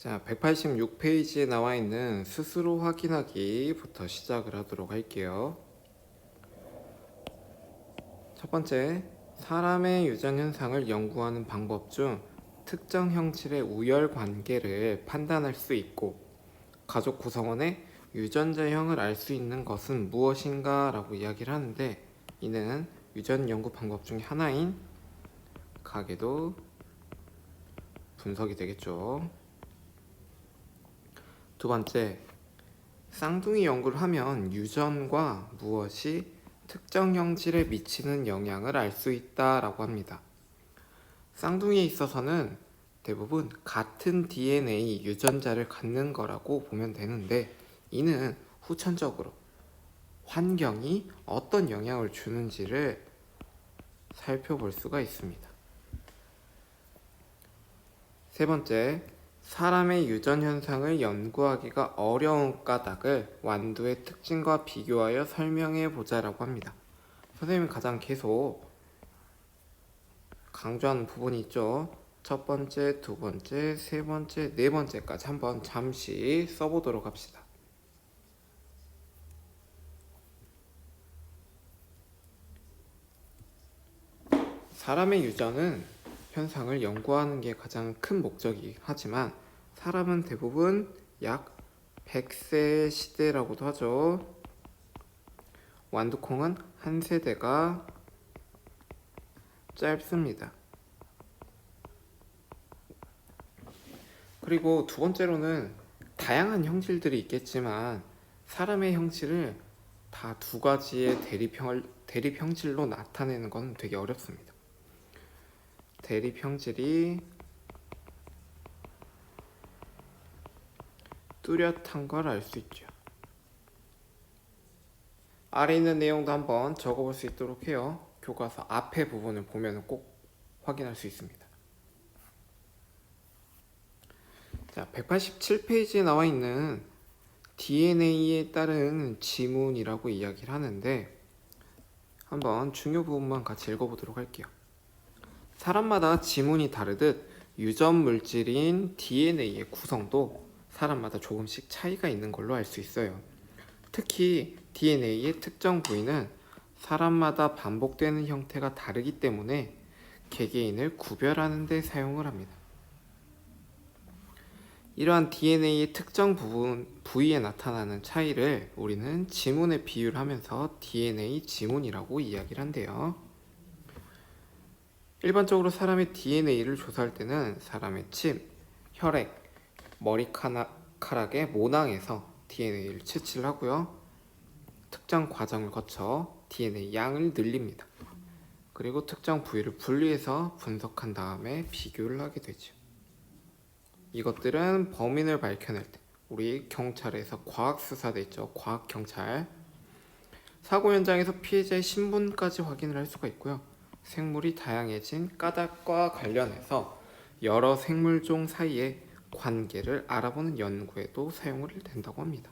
자, 186페이지에 나와 있는 스스로 확인하기부터 시작을 하도록 할게요. 첫 번째, 사람의 유전 현상을 연구하는 방법 중 특정 형질의 우열 관계를 판단할 수 있고 가족 구성원의 유전자형을 알 수 있는 것은 무엇인가 라고 이야기를 하는데, 이는 유전 연구 방법 중에 하나인 가계도 분석이 되겠죠. 두 번째, 쌍둥이 연구를 하면 유전과 무엇이 특정 형질에 미치는 영향을 알 수 있다라고 합니다. 쌍둥이에 있어서는 대부분 같은 DNA 유전자를 갖는 거라고 보면 되는데, 이는 후천적으로 환경이 어떤 영향을 주는지를 살펴볼 수가 있습니다. 세 번째, 사람의 유전 현상을 연구하기가 어려운 까닭을 완두의 특징과 비교하여 설명해 보자라고 합니다. 선생님이 가장 계속 강조하는 부분이 있죠. 첫 번째, 두 번째, 세 번째, 네 번째까지 한번 잠시 써보도록 합시다. 사람의 유전은 현상을 연구하는 게 가장 큰 목적이긴 하지만, 사람은 대부분 약 100세 시대라고도 하죠. 완두콩은 한 세대가 짧습니다. 그리고 두 번째로는 다양한 형질들이 있겠지만 사람의 형질을 다 두 가지의 대립 형질로 나타내는 건 되게 어렵습니다. 대립 형질이 뚜렷한 걸 알 수 있죠. 아래 있는 내용도 한번 적어볼 수 있도록 해요. 교과서 앞에 부분을 보면 꼭 확인할 수 있습니다. 자, 187페이지에 나와 있는 DNA에 따른 지문이라고 이야기를 하는데, 한번 중요 부분만 같이 읽어보도록 할게요. 사람마다 지문이 다르듯 유전 물질인 DNA의 구성도 사람마다 조금씩 차이가 있는 걸로 알 수 있어요. 특히 DNA의 특정 부위는 사람마다 반복되는 형태가 다르기 때문에 개개인을 구별하는 데 사용을 합니다. 이러한 DNA의 특정 부위에 나타나는 차이를 우리는 지문에 비유를 하면서 DNA 지문이라고 이야기를 한대요. 일반적으로 사람의 DNA를 조사할 때는 사람의 침, 혈액, 머리카락의 모낭에서 DNA를 채취를 하고요. 특정 과정을 거쳐 DNA 양을 늘립니다. 그리고 특정 부위를 분리해서 분석한 다음에 비교를 하게 되죠. 이것들은 범인을 밝혀낼 때, 우리 경찰에서 과학수사대 있죠. 과학경찰. 사고 현장에서 피해자의 신분까지 확인을 할 수가 있고요. 생물이 다양해진 까닭과 관련해서 여러 생물종 사이의 관계를 알아보는 연구에도 사용을 된다고 합니다.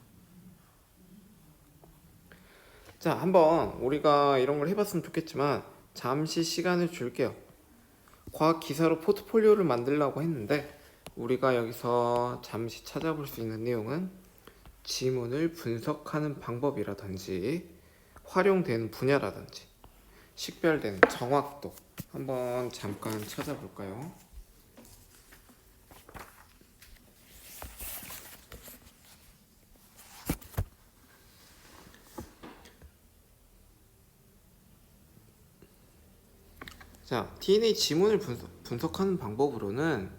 자, 한번 우리가 이런 걸 해봤으면 좋겠지만 잠시 시간을 줄게요. 과학 기사로 포트폴리오를 만들려고 했는데, 우리가 여기서 잠시 찾아볼 수 있는 내용은 지문을 분석하는 방법이라든지 활용되는 분야라든지 식별되는 정확도, 한번 잠깐 찾아볼까요? 자, DNA 지문을 분석하는 방법으로는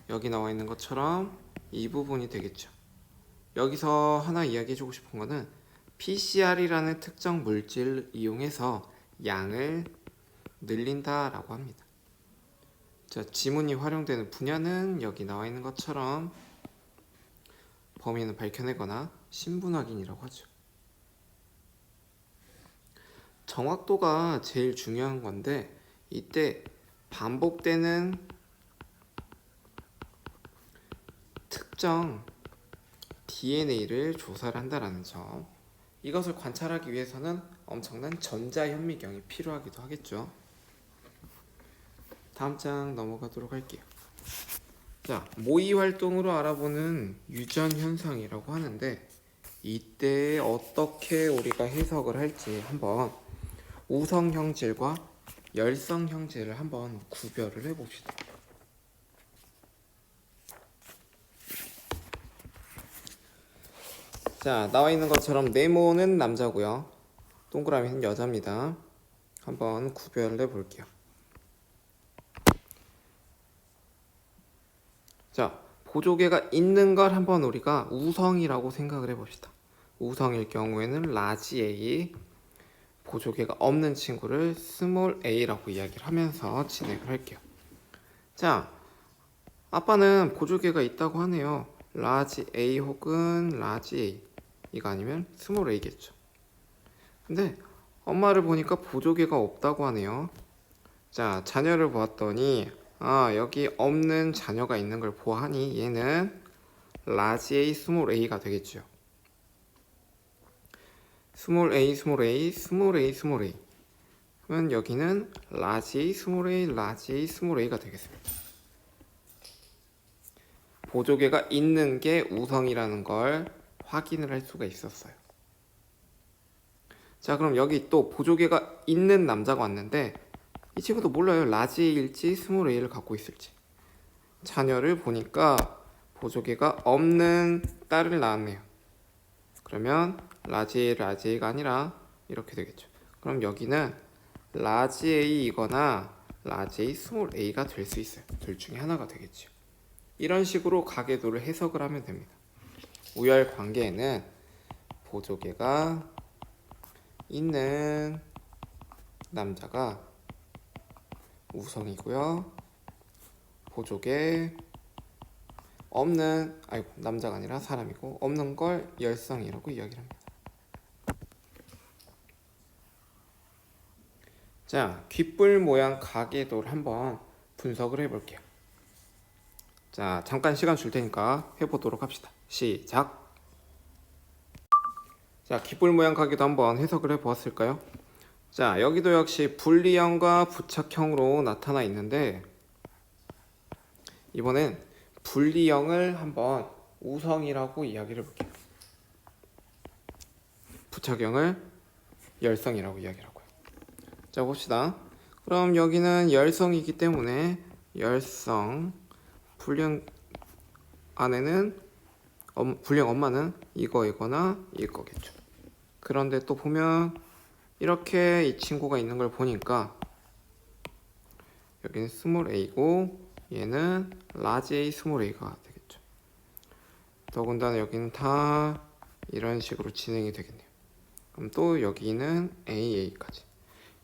여기 나와 있는 것처럼 이 부분이 되겠죠. 여기서 하나 이야기해주고 싶은 거는 PCR이라는 특정 물질을 이용해서 양을 늘린다라고 합니다. 자, 지문이 활용되는 분야는 여기 나와 있는 것처럼 범인을 밝혀내거나 신분 확인이라고 하죠. 정확도가 제일 중요한 건데, 이때 반복되는 특정 DNA를 조사를 한다는 점, 이것을 관찰하기 위해서는 엄청난 전자현미경이 필요하기도 하겠죠. 다음 장 넘어가도록 할게요. 자, 모의 활동으로 알아보는 유전 현상이라고 하는데 이때 어떻게 우리가 해석을 할지 한번 우성 형질과 열성 형질을 한번 구별을 해봅시다. 자, 나와 있는 것처럼 네모는 남자고요. 동그라미는 여자입니다. 한번 구별을 해볼게요. 자, 보조개가 있는 걸 한번 우리가 우성이라고 생각을 해봅시다. 우성일 경우에는 라지 A, 보조개가 없는 친구를 스몰 a라고 이야기를 하면서 진행을 할게요. 자, 아빠는 보조개가 있다고 하네요. 라지 A 혹은 라지 A. 이거 아니면 스몰 a겠죠. 근데 엄마를 보니까 보조개가 없다고 하네요. 자, 자녀를 보았더니 여기 없는 자녀가 있는 걸 보아하니 얘는 라지 A, 스몰 a가 되겠죠. 스몰 a, 스몰 a, 스몰 a, 스몰 a. 그러면 여기는 라지 A, 스몰 a, 라지 A, 스몰 a가 되겠습니다. 보조개가 있는 게 우성이라는 걸 확인을 할 수가 있었어요. 자, 그럼 여기 또 보조개가 있는 남자가 왔는데 이 친구도 몰라요. 라지 A일지 스몰 a를 갖고 있을지. 자녀를 보니까 보조개가 없는 딸을 낳았네요. 그러면 라지 A, 라지 A가 아니라 이렇게 되겠죠. 그럼 여기는 라지 A이거나 라지 A, 스몰 a가 될 수 있어요. 둘 중에 하나가 되겠죠. 이런 식으로 가계도를 해석을 하면 됩니다. 우열 관계에는 보조개가 있는 남자가 우성이고요. 보조개 없는 남자가 아니라 사람이고 없는 걸 열성이라고 이야기를 합니다. 자, 귓불 모양 가계도를 한번 분석을 해볼게요. 자, 잠깐 시간 줄 테니까 해보도록 합시다. 시작! 자, 귓불 모양 가계도 한번 해석을 해보았을까요? 자, 여기도 역시 분리형과 부착형으로 나타나 있는데 이번엔 분리형을 한번 우성이라고 이야기를 해볼게요. 부착형을 열성이라고 이야기를 하고요. 자, 봅시다. 그럼 여기는 열성이기 때문에 열성, 분리형 안에는 분리형 엄마는 이거이거나 이거겠죠. 그런데 또 보면 이렇게 이 친구가 있는 걸 보니까 여기는 스몰 a고 얘는 라지 A, 스몰 a가 되겠죠. 더군다나 여기는 다 이런 식으로 진행이 되겠네요. 그럼 또 여기는 AA까지.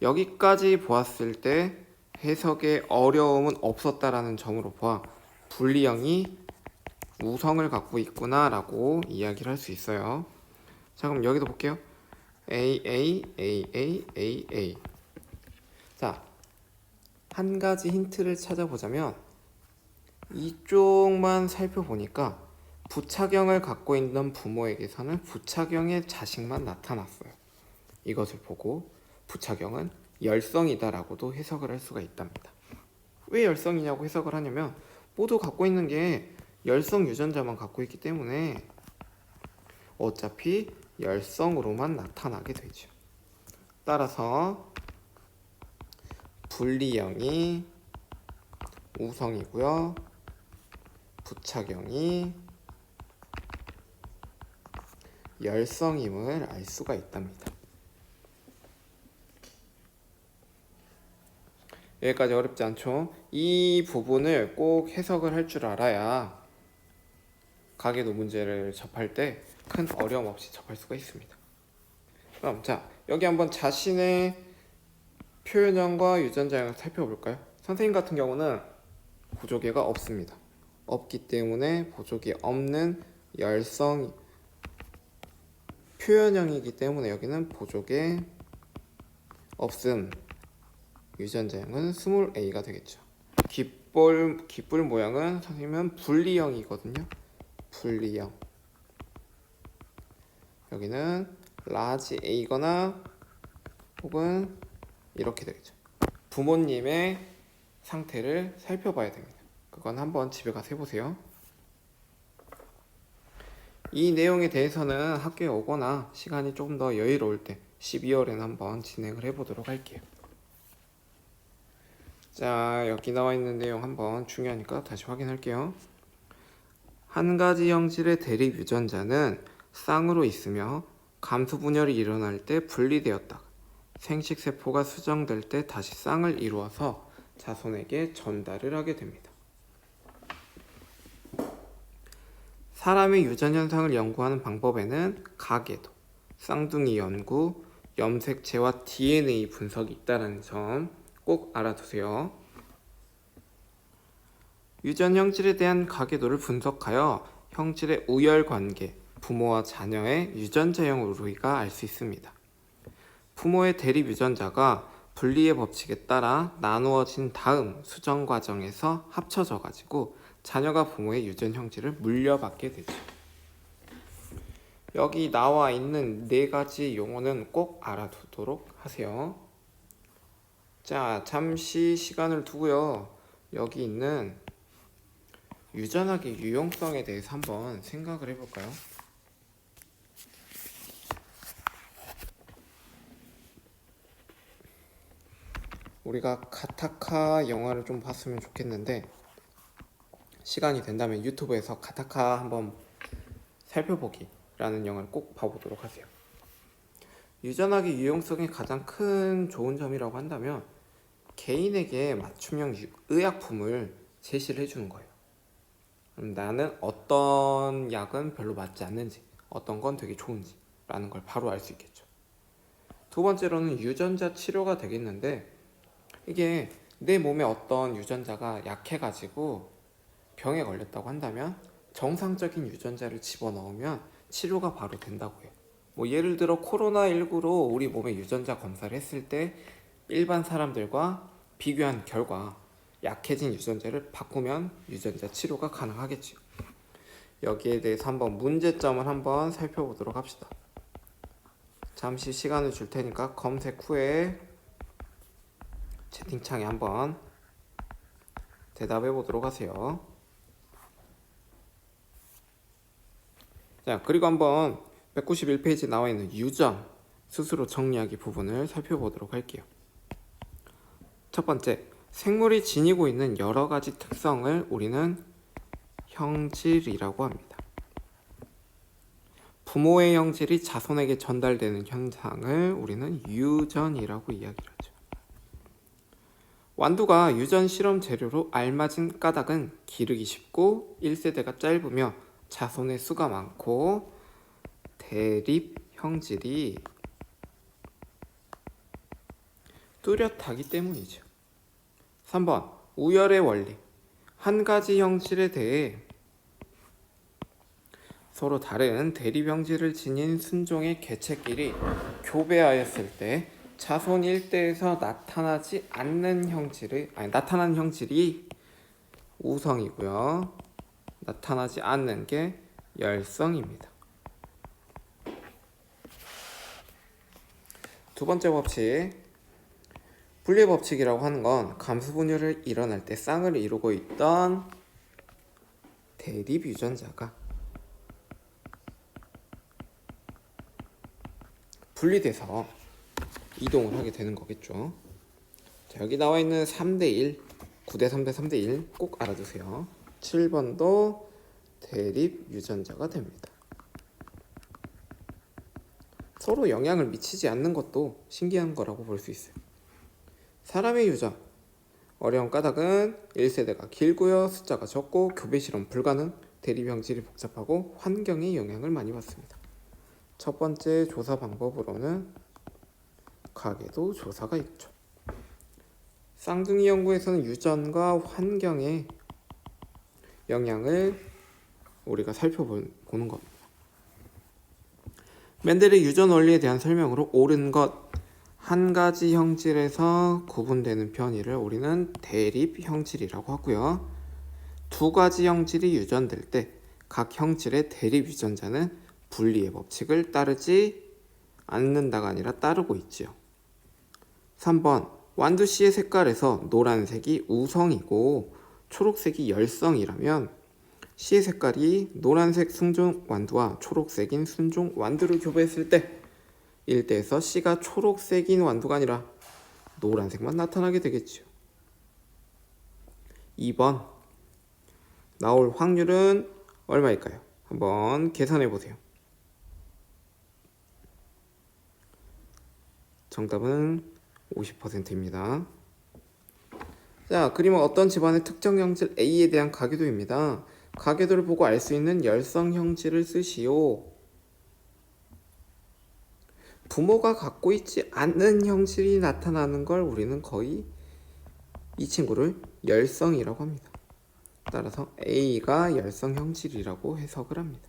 여기까지 보았을 때 해석에 어려움은 없었다라는 점으로 보아 분리형이 우성을 갖고 있구나 라고 이야기를 할 수 있어요. 자, 그럼 여기도 볼게요. AA, AA, AA. 자, 한 가지 힌트를 찾아보자면 이쪽만 살펴보니까 부착형을 갖고 있는 부모에게서는 부착형의 자식만 나타났어요. 이것을 보고 부착형은 열성이다라고도 해석을 할 수가 있답니다. 왜 열성이냐고 해석을 하냐면 모두 갖고 있는 게 열성 유전자만 갖고 있기 때문에 어차피 열성으로만 나타나게 되죠. 따라서 분리형이 우성이고요. 부착형이 열성임을 알 수가 있답니다. 여기까지 어렵지 않죠? 이 부분을 꼭 해석을 할 줄 알아야 가계도 문제를 접할 때 큰 어려움 없이 접할 수가 있습니다. 그럼 자, 여기 한번 자신의 표현형과 유전자형을 살펴볼까요? 선생님 같은 경우는 보조개가 없습니다. 없기 때문에 보조개 없는 열성 표현형이기 때문에 여기는 보조개 없음, 유전자형은 스몰 a가 되겠죠. 귓불 모양은 선생님은 분리형이거든요. 분리형. 여기는 라지 a거나 혹은 이렇게 되겠죠. 부모님의 상태를 살펴봐야 됩니다. 그건 한번 집에 가서 해보세요. 이 내용에 대해서는 학교에 오거나 시간이 조금 더 여유로울 때 12월에는 한번 진행을 해보도록 할게요. 자, 여기 나와 있는 내용 한번 중요하니까 다시 확인할게요. 한 가지 형질의 대립 유전자는 쌍으로 있으며 감수 분열이 일어날 때 분리되었다. 생식세포가 수정될 때 다시 쌍을 이루어서 자손에게 전달을 하게 됩니다. 사람의 유전 현상을 연구하는 방법에는 가계도, 쌍둥이 연구, 염색체와 DNA 분석이 있다는 점 꼭 알아두세요. 유전 형질에 대한 가계도를 분석하여 형질의 우열 관계, 부모와 자녀의 유전자형 우리가 알 수 있습니다. 부모의 대립 유전자가 분리의 법칙에 따라 나누어진 다음 수정 과정에서 합쳐져 가지고 자녀가 부모의 유전 형질을 물려받게 되죠. 여기 나와 있는 4가지 용어는 꼭 알아두도록 하세요. 자, 잠시 시간을 두고요. 여기 있는 유전학의 유용성에 대해서 한번 생각을 해볼까요? 우리가 가타카 영화를 좀 봤으면 좋겠는데 시간이 된다면 유튜브에서 가타카 한번 살펴보기라는 영화를 꼭 봐보도록 하세요. 유전학의 유용성의 가장 큰 좋은 점이라고 한다면 개인에게 맞춤형 의약품을 제시를 해주는 거예요. 나는 어떤 약은 별로 맞지 않는지, 어떤 건 되게 좋은지 라는 걸 바로 알 수 있겠죠. 두 번째로는 유전자 치료가 되겠는데 이게 내 몸에 어떤 유전자가 약해가지고 병에 걸렸다고 한다면 정상적인 유전자를 집어넣으면 치료가 바로 된다고 해요. 뭐 예를 들어 코로나19로 우리 몸에 유전자 검사를 했을 때 일반 사람들과 비교한 결과 약해진 유전자를 바꾸면 유전자 치료가 가능하겠죠. 여기에 대해서 한번 문제점을 한번 살펴보도록 합시다. 잠시 시간을 줄 테니까 검색 후에 채팅창에 한번 대답해 보도록 하세요. 자, 그리고 한번 191페이지에 나와 있는 유전 스스로 정리하기 부분을 살펴보도록 할게요. 첫 번째, 생물이 지니고 있는 여러 가지 특성을 우리는 형질이라고 합니다. 부모의 형질이 자손에게 전달되는 현상을 우리는 유전이라고 이야기를 하죠. 완두가 유전 실험 재료로 알맞은 까닭은 기르기 쉽고 1세대가 짧으며 자손의 수가 많고 대립 형질이 뚜렷하기 때문이죠. 3번, 우열의 원리. 한 가지 형질에 대해 서로 다른 대립 형질을 지닌 순종의 개체끼리 교배하였을 때 자손 일대에서 나타나는 형질이 우성이고요. 나타나지 않는 게 열성입니다. 두 번째 법칙, 분리 법칙이라고 하는 건 감수 분열을 일어날 때 쌍을 이루고 있던 대립 유전자가 분리돼서 이동을 하게 되는 거겠죠. 자, 여기 나와 있는 3대1, 9대3 대 3대1 꼭 알아두세요. 7번도 대립 유전자가 됩니다. 서로 영향을 미치지 않는 것도 신기한 거라고 볼 수 있어요. 사람의 유전, 어려운 까닭은 1세대가 길고요, 숫자가 적고 교배 실험 불가능, 대립 형질이 복잡하고 환경의 영향을 많이 받습니다. 첫 번째 조사 방법으로는 가계도 조사가 있죠. 쌍둥이 연구에서는 유전과 환경의 영향을 우리가 살펴보는 겁니다. 멘델의 유전 원리에 대한 설명으로 옳은 것, 한 가지 형질에서 구분되는 변이를 우리는 대립 형질이라고 하고요. 두 가지 형질이 유전될 때 각 형질의 대립 유전자는 분리의 법칙을 따르지 않는다가 아니라 따르고 있지요. 3번, 완두씨의 색깔에서 노란색이 우성이고 초록색이 열성이라면 C의 색깔이 노란색 순종 완두와 초록색인 순종 완두를 교배했을 때 1대에서 C가 초록색인 완두가 아니라 노란색만 나타나게 되겠죠. 2번 나올 확률은 얼마일까요? 한번 계산해 보세요. 정답은 50%입니다. 자, 그림은 어떤 집안의 특정 형질 A에 대한 가계도입니다. 가계도를 보고 알 수 있는 열성 형질을 쓰시오. 부모가 갖고 있지 않는 형질이 나타나는 걸 우리는 거의 이 친구를 열성이라고 합니다. 따라서 A가 열성 형질이라고 해석을 합니다.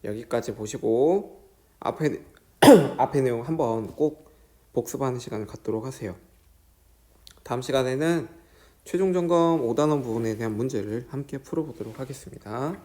여기까지 보시고 앞에 내용 한번 꼭 복습하는 시간을 갖도록 하세요. 다음 시간에는 최종 점검 5단원 부분에 대한 문제를 함께 풀어보도록 하겠습니다.